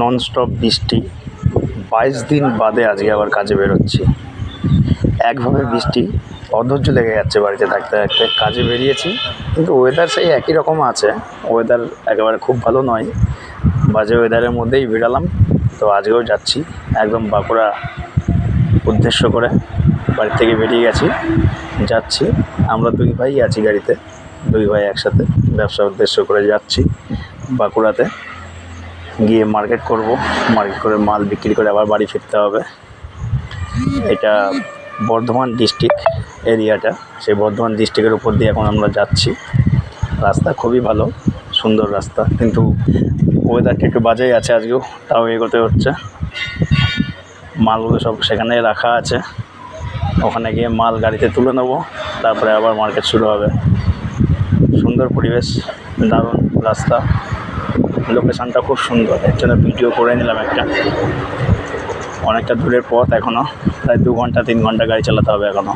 Nonstop বৃষ্টি, 22 দিন বাদে আজকে আবার কাজে বেরোচ্ছি। একভাবে বৃষ্টি, অধৈর্য লেগে যাচ্ছে বাড়িতে থাকতে থাকতে। কাজে বেরিয়েছি কিন্তু ওয়েদার সেই একই রকম আছে, ওয়েদার একেবারে খুব ভালো নয়, বাজে ওয়েদারের মধ্যেই বেরালাম। তো আজকেও যাচ্ছি একদম বাঁকুড়া উদ্দেশ্য করে, বাড়ি থেকে বেরিয়ে গেছি, যাচ্ছি। আমরা দুই ভাই আছি গাড়িতে, দুই ভাই একসাথে ব্যবসা উদ্দেশ্য করে যাচ্ছি বাঁকুড়াতে। গিয়ে মার্কেট করব, মার্কেট করে মাল বিক্রি করে আবার বাড়ি ফিরতে হবে। এটা বর্ধমান ডিস্ট্রিক্ট এরিয়াটা, সেই বর্ধমান ডিস্ট্রিক্টের উপর দিয়ে এখন আমরা যাচ্ছি। রাস্তা খুবই ভালো, সুন্দর রাস্তা, কিন্তু ওয়েদারটা একটু বাজেই আছে আজকেও, তাও এগোতে হচ্ছে। মালগুলো সব সেখানে রাখা আছে, ওখানে গিয়ে মাল গাড়িতে তুলে নেবো, তারপরে আবার মার্কেট শুরু হবে। সুন্দর পরিবেশ, দারুণ রাস্তা, লোকেশানটা খুব সুন্দর, এর জন্য ভিডিও করে নিলাম একটা। অনেকটা দূরের পথ এখনও, প্রায় 2 ঘন্টা 3 ঘন্টা গাড়ি চালাতে হবে এখনও।